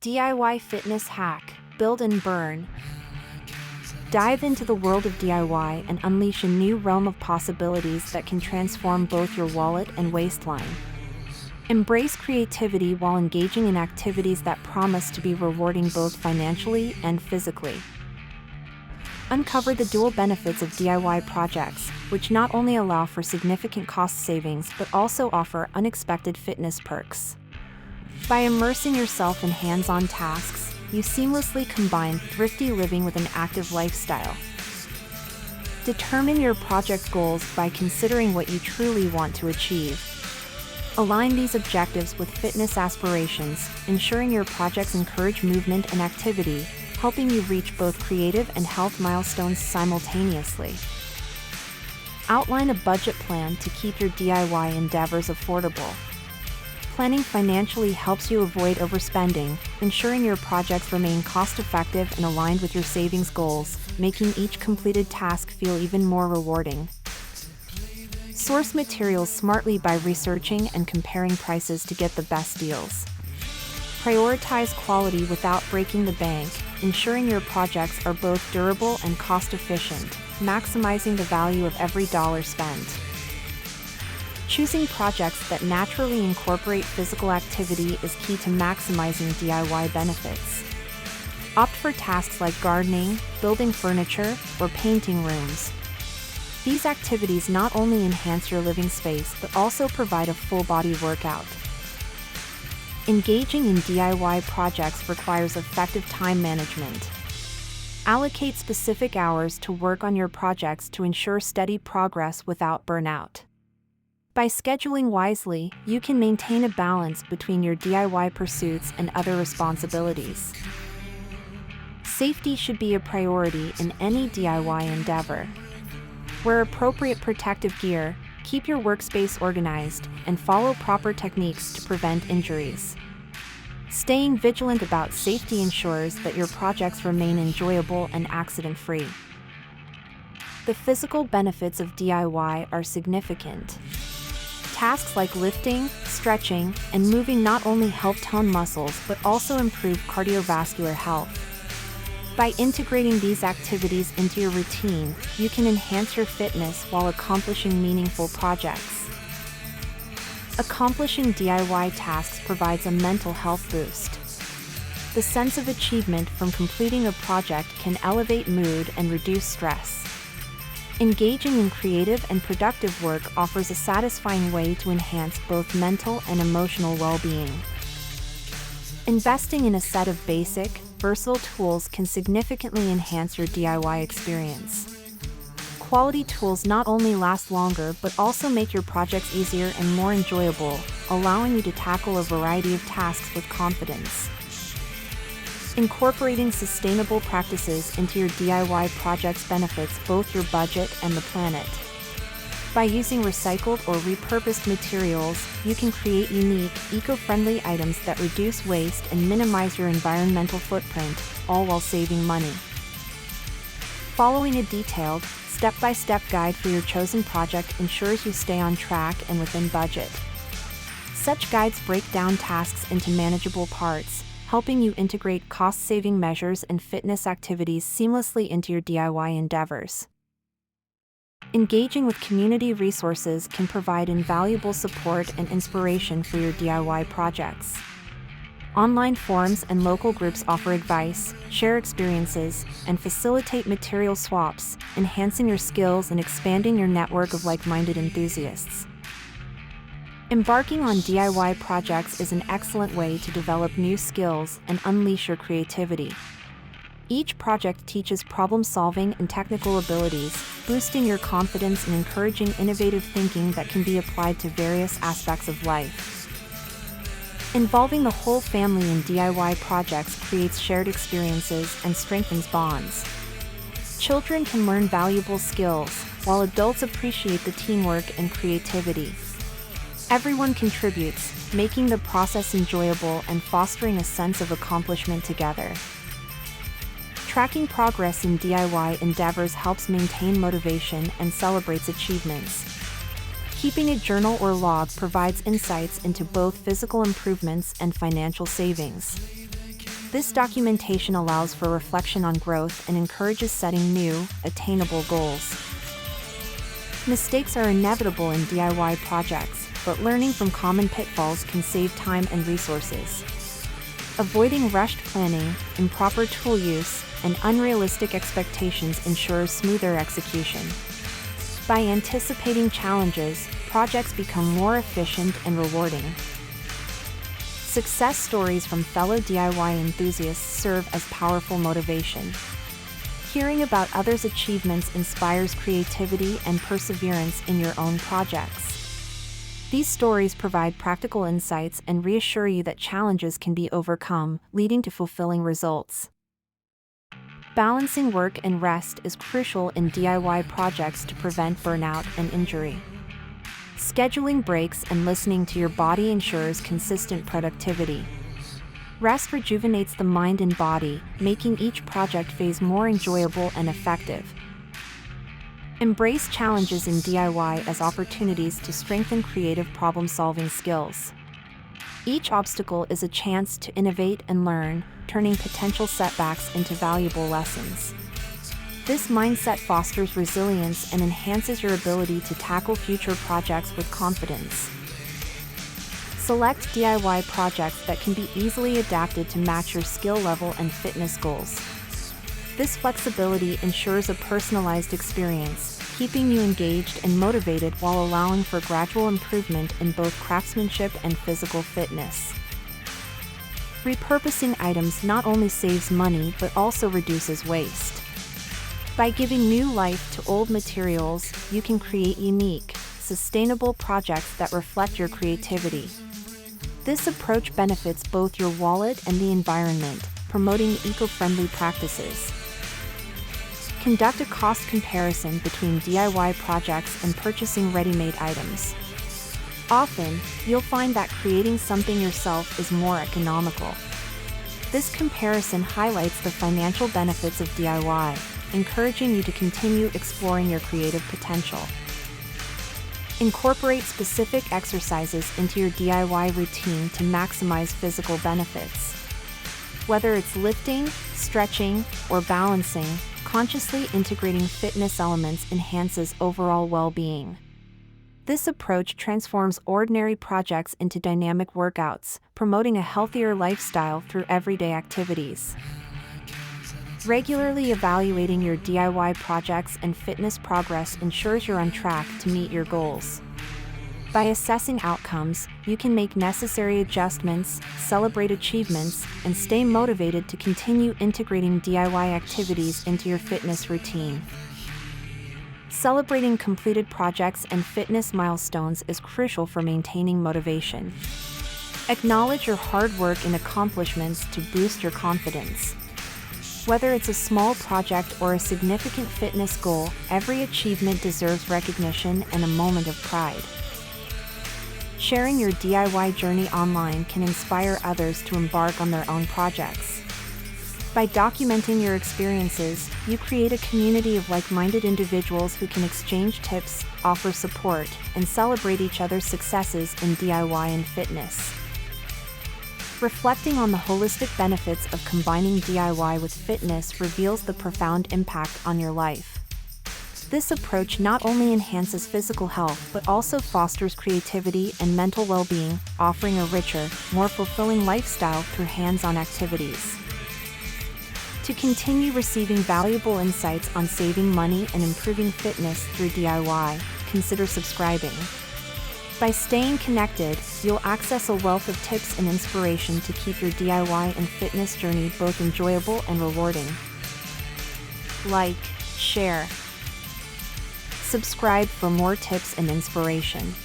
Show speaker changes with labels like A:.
A: DIY fitness hack, build and burn. Dive into the world of DIY and unleash a new realm of possibilities that can transform both your wallet and waistline. Embrace creativity while engaging in activities that promise to be rewarding both financially and physically. Uncover the dual benefits of DIY projects, which not only allow for significant cost savings but also offer unexpected fitness perks. By immersing yourself in hands-on tasks, you seamlessly combine thrifty living with an active lifestyle. Determine your project goals by considering what you truly want to achieve. Align these objectives with fitness aspirations, ensuring your projects encourage movement and activity, helping you reach both creative and health milestones simultaneously. Outline a budget plan to keep your DIY endeavors affordable. Planning financially helps you avoid overspending, ensuring your projects remain cost-effective and aligned with your savings goals, making each completed task feel even more rewarding. Source materials smartly by researching and comparing prices to get the best deals. Prioritize quality without breaking the bank, ensuring your projects are both durable and cost-efficient, maximizing the value of every dollar spent. Choosing projects that naturally incorporate physical activity is key to maximizing DIY benefits. Opt for tasks like gardening, building furniture, or painting rooms. These activities not only enhance your living space but also provide a full-body workout. Engaging in DIY projects requires effective time management. Allocate specific hours to work on your projects to ensure steady progress without burnout. By scheduling wisely, you can maintain a balance between your DIY pursuits and other responsibilities. Safety should be a priority in any DIY endeavor. Wear appropriate protective gear, keep your workspace organized, and follow proper techniques to prevent injuries. Staying vigilant about safety ensures that your projects remain enjoyable and accident-free. The physical benefits of DIY are significant. Tasks like lifting, stretching, and moving not only help tone muscles but also improve cardiovascular health. By integrating these activities into your routine, you can enhance your fitness while accomplishing meaningful projects. Accomplishing DIY tasks provides a mental health boost. The sense of achievement from completing a project can elevate mood and reduce stress. Engaging in creative and productive work offers a satisfying way to enhance both mental and emotional well-being. Investing in a set of basic, versatile tools can significantly enhance your DIY experience. Quality tools not only last longer but also make your projects easier and more enjoyable, allowing you to tackle a variety of tasks with confidence. Incorporating sustainable practices into your DIY projects benefits both your budget and the planet. By using recycled or repurposed materials, you can create unique, eco-friendly items that reduce waste and minimize your environmental footprint, all while saving money. Following a detailed, step-by-step guide for your chosen project ensures you stay on track and within budget. Such guides break down tasks into manageable parts, helping you integrate cost-saving measures and fitness activities seamlessly into your DIY endeavors. Engaging with community resources can provide invaluable support and inspiration for your DIY projects. Online forums and local groups offer advice, share experiences, and facilitate material swaps, enhancing your skills and expanding your network of like-minded enthusiasts. Embarking on DIY projects is an excellent way to develop new skills and unleash your creativity. Each project teaches problem-solving and technical abilities, boosting your confidence and encouraging innovative thinking that can be applied to various aspects of life. Involving the whole family in DIY projects creates shared experiences and strengthens bonds. Children can learn valuable skills, while adults appreciate the teamwork and creativity. Everyone contributes, making the process enjoyable and fostering a sense of accomplishment together. Tracking progress in DIY endeavors helps maintain motivation and celebrates achievements. Keeping a journal or log provides insights into both physical improvements and financial savings. This documentation allows for reflection on growth and encourages setting new, attainable goals. Mistakes are inevitable in DIY projects, but learning from common pitfalls can save time and resources. Avoiding rushed planning, improper tool use, and unrealistic expectations ensures smoother execution. By anticipating challenges, projects become more efficient and rewarding. Success stories from fellow DIY enthusiasts serve as powerful motivation. Hearing about others' achievements inspires creativity and perseverance in your own projects. These stories provide practical insights and reassure you that challenges can be overcome, leading to fulfilling results. Balancing work and rest is crucial in DIY projects to prevent burnout and injury. Scheduling breaks and listening to your body ensures consistent productivity. Rest rejuvenates the mind and body, making each project phase more enjoyable and effective. Embrace challenges in DIY as opportunities to strengthen creative problem-solving skills. Each obstacle is a chance to innovate and learn, turning potential setbacks into valuable lessons. This mindset fosters resilience and enhances your ability to tackle future projects with confidence. Select DIY projects that can be easily adapted to match your skill level and fitness goals. This flexibility ensures a personalized experience, keeping you engaged and motivated while allowing for gradual improvement in both craftsmanship and physical fitness. Repurposing items not only saves money but also reduces waste. By giving new life to old materials, you can create unique, sustainable projects that reflect your creativity. This approach benefits both your wallet and the environment, promoting eco-friendly practices. Conduct a cost comparison between DIY projects and purchasing ready-made items. Often, you'll find that creating something yourself is more economical. This comparison highlights the financial benefits of DIY, encouraging you to continue exploring your creative potential. Incorporate specific exercises into your DIY routine to maximize physical benefits. Whether it's lifting, stretching, or balancing, consciously integrating fitness elements enhances overall well-being. This approach transforms ordinary projects into dynamic workouts, promoting a healthier lifestyle through everyday activities. Regularly evaluating your DIY projects and fitness progress ensures you're on track to meet your goals. By assessing outcomes, you can make necessary adjustments, celebrate achievements, and stay motivated to continue integrating DIY activities into your fitness routine. Celebrating completed projects and fitness milestones is crucial for maintaining motivation. Acknowledge your hard work and accomplishments to boost your confidence. Whether it's a small project or a significant fitness goal, every achievement deserves recognition and a moment of pride. Sharing your DIY journey online can inspire others to embark on their own projects. By documenting your experiences, you create a community of like-minded individuals who can exchange tips, offer support, and celebrate each other's successes in DIY and fitness. Reflecting on the holistic benefits of combining DIY with fitness reveals the profound impact on your life. This approach not only enhances physical health but also fosters creativity and mental well-being, offering a richer, more fulfilling lifestyle through hands-on activities. To continue receiving valuable insights on saving money and improving fitness through DIY, consider subscribing. By staying connected, you'll access a wealth of tips and inspiration to keep your DIY and fitness journey both enjoyable and rewarding. Like, share, subscribe for more tips and inspiration.